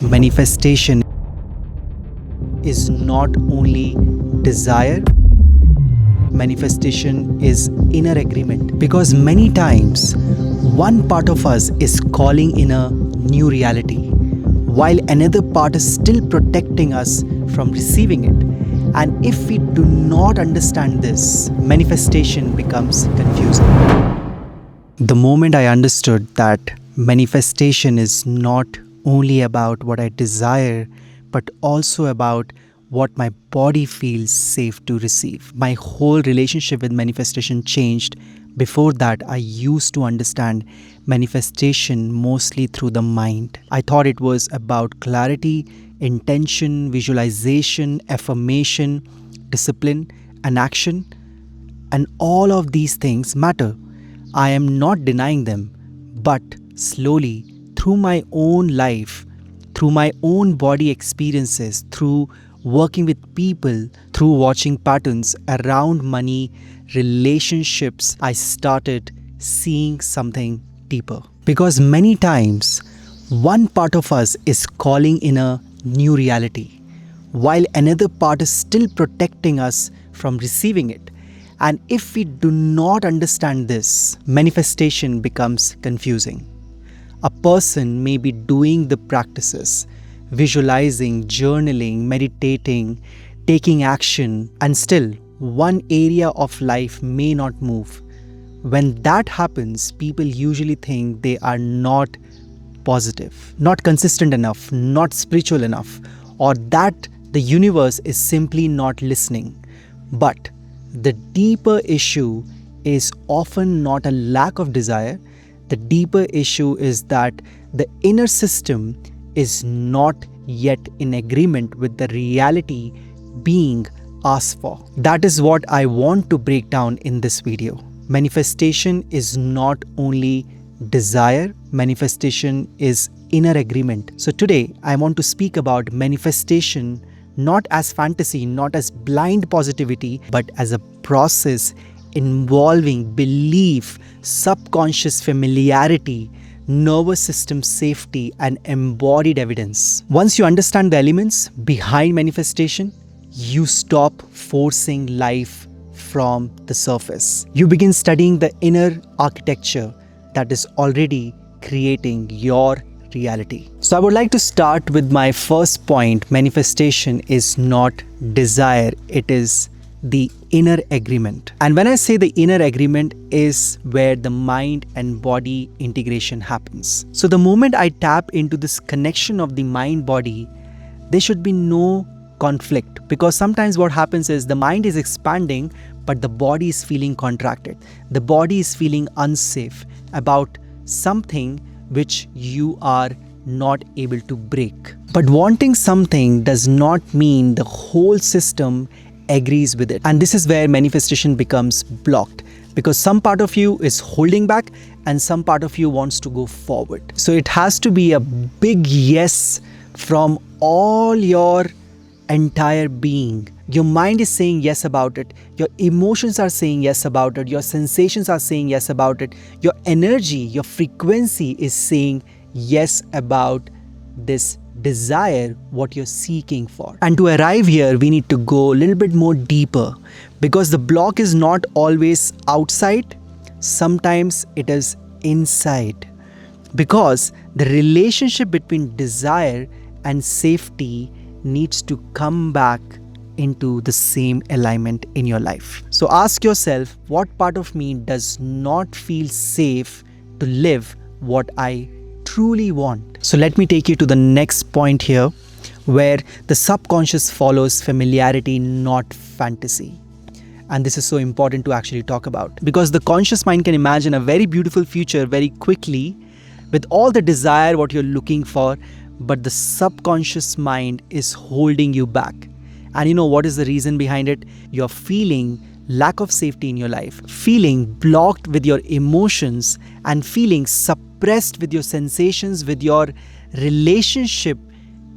Manifestation is not only desire, manifestation is inner agreement. Because many times, one part of us is calling in a new reality, while another part is still protecting us from receiving it. And if we do not understand this, manifestation becomes confusing. The moment I understood that manifestation is not only about what I desire, but also about what my body feels safe to receive, my whole relationship with manifestation changed. Before that, I used to understand manifestation mostly through the mind. I thought it was about clarity, intention, visualization, affirmation, discipline, and action. And all of these things matter. I am not denying them, but slowly, through my own life, through my own body experiences, through working with people, through watching patterns around money, relationships, I started seeing something deeper. Because many times, one part of us is calling in a new reality, while another part is still protecting us from receiving it. And if we do not understand this, manifestation becomes confusing. A person may be doing the practices, visualizing, journaling, meditating, taking action, and still one area of life may not move. When that happens, people usually think they are not positive, not consistent enough, not spiritual enough, or that the universe is simply not listening. But the deeper issue is often not a lack of desire. The deeper issue is that the inner system is not yet in agreement with the reality being asked for. That is what I want to break down in this video. Manifestation is not only desire, manifestation is inner agreement. So today I want to speak about manifestation not as fantasy, not as blind positivity, but as a process involving belief, subconscious familiarity, nervous system safety, and embodied evidence. Once you understand the elements behind manifestation, you stop forcing life from the surface. You begin studying the inner architecture that is already creating your reality. So I would like to start with my first point. Manifestation is not desire, it is the inner agreement. And when I say the inner agreement is where the mind and body integration happens. So the moment I tap into this connection of the mind body, there should be no conflict, because sometimes what happens is the mind is expanding but the body is feeling contracted. The body is feeling unsafe about something which you are not able to break. But wanting something does not mean the whole system agrees with it. And this is where manifestation becomes blocked, because some part of you is holding back and some part of you wants to go forward. So it has to be a big yes from all your entire being. Your mind is saying yes about it. Your emotions are saying yes about it. Your sensations are saying yes about it. Your energy, your frequency is saying yes about this desire, what you're seeking for. And to arrive here, we need to go a little bit more deeper, because the block is not always outside. Sometimes it is inside. Because the relationship between desire and safety needs to come back into the same alignment in your life. So ask yourself, what part of me does not feel safe to live what I truly want? So let me take you to the next point here, where the subconscious follows familiarity, not fantasy. And this is so important to actually talk about, because the conscious mind can imagine a very beautiful future very quickly with all the desire what you're looking for, but the subconscious mind is holding you back. And you know what is the reason behind it? You're feeling lack of safety in your life, feeling blocked with your emotions, and feeling suppressed with your sensations, with your relationship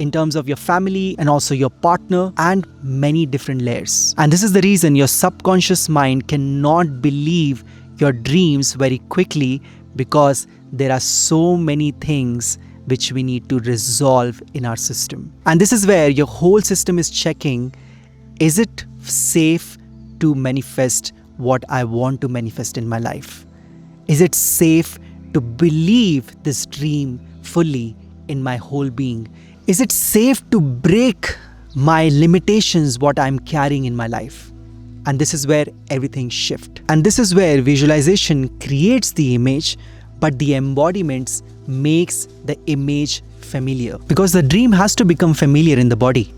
in terms of your family and also your partner, and many different layers. And this is the reason your subconscious mind cannot believe your dreams very quickly, because there are so many things which we need to resolve in our system. And this is where your whole system is checking, is it safe to manifest what I want to manifest in my life? Is it safe to believe this dream fully in my whole being? Is it safe to break my limitations, what I'm carrying in my life? And this is where everything shifts. And this is where visualization creates the image, but the embodiments makes the image familiar. Because the dream has to become familiar in the body.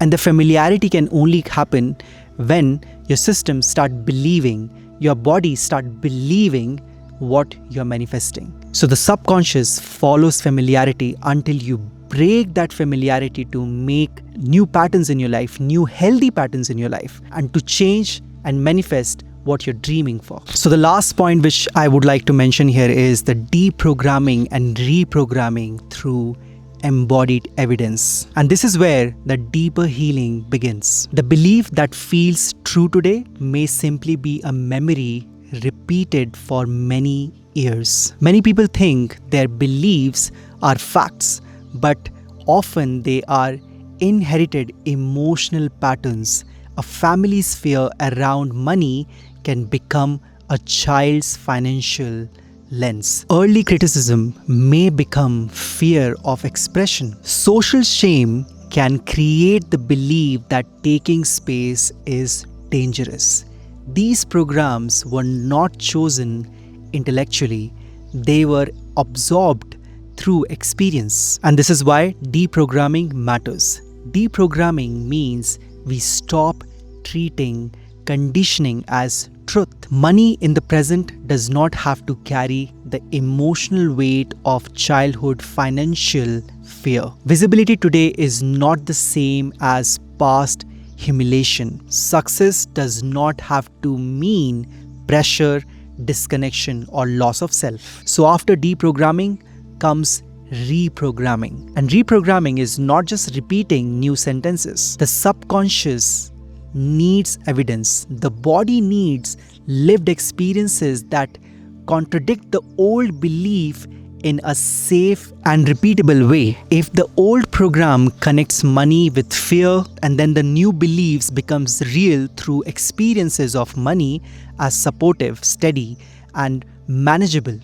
And the familiarity can only happen when your system start believing, your body start believing what you're manifesting. So the subconscious follows familiarity until you break that familiarity to make new patterns in your life, new healthy patterns in your life, and to change and manifest what you're dreaming for. So the last point which I would like to mention here is the deprogramming and reprogramming through embodied evidence. And this is where the deeper healing begins. The belief that feels true today may simply be a memory repeated for many years. Many people think their beliefs are facts, but often they are inherited emotional patterns. A family's fear around money can become a child's financial lens. Early criticism may become fear of expression. Social shame can create the belief that taking space is dangerous. These programs were not chosen intellectually, they were absorbed through experience. And this is why deprogramming matters. Deprogramming means we stop treating conditioning as truth. Money in the present does not have to carry the emotional weight of childhood financial fear. Visibility today is not the same as past humiliation. Success does not have to mean pressure, disconnection, or loss of self. So after deprogramming comes reprogramming. And reprogramming is not just repeating new sentences. The subconscious needs evidence. The body needs lived experiences that contradict the old belief in a safe and repeatable way. If the old program connects money with fear, and then the new beliefs becomes real through experiences of money as supportive, steady, and manageable.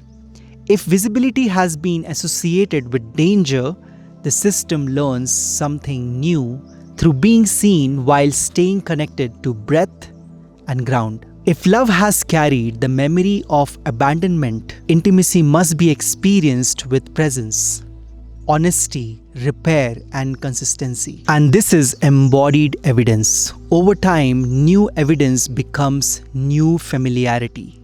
If visibility has been associated with danger, the system learns something new through being seen while staying connected to breath and ground. If love has carried the memory of abandonment, intimacy must be experienced with presence, honesty, repair, and consistency. And this is embodied evidence. Over time, new evidence becomes new familiarity.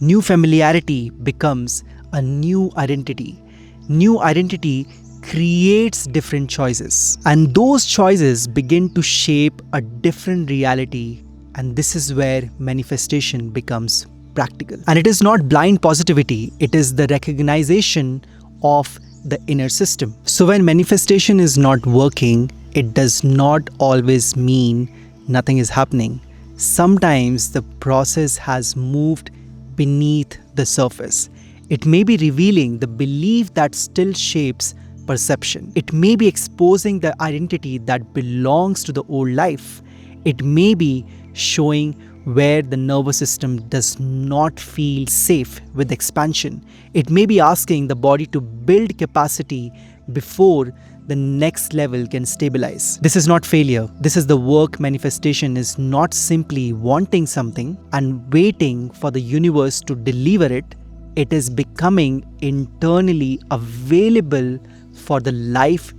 New familiarity becomes a new identity. New identity creates different choices, and those choices begin to shape a different reality. And this is where manifestation becomes practical. And it is not blind positivity, it is the recognition of the inner system. So when manifestation is not working, it does not always mean nothing is happening. Sometimes the process has moved beneath the surface. It may be revealing the belief that still shapes perception. It may be exposing the identity that belongs to the old life. It may be showing where the nervous system does not feel safe with expansion. It may be asking the body to build capacity before the next level can stabilize. This is not failure. This is the work. Manifestation is not simply wanting something and waiting for the universe to deliver it. It is becoming internally available for the life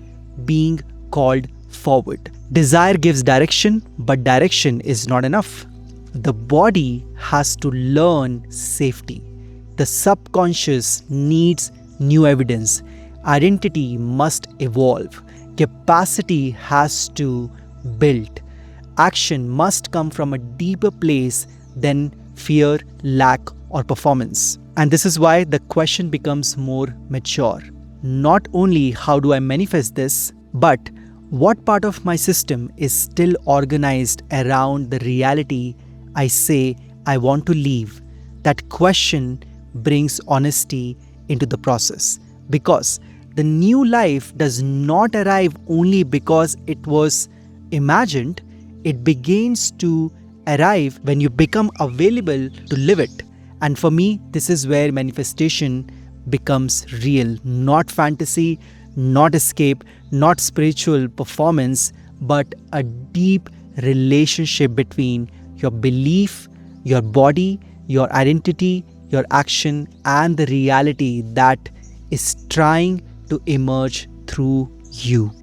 being called forward. Desire gives direction, but direction is not enough. The body has to learn safety. The subconscious needs new evidence. Identity must evolve. Capacity has to build. Action must come from a deeper place than fear, lack, or performance. And this is why the question becomes more mature. Not only how do I manifest this, but what part of my system is still organized around the reality I say I want to leave? That question brings honesty into the process, because the new life does not arrive only because it was imagined, it begins to arrive when you become available to live it. And for me, this is where manifestation becomes real, not fantasy, not escape, not spiritual performance, but a deep relationship between your belief, your body, your identity, your action, and the reality that is trying to emerge through you.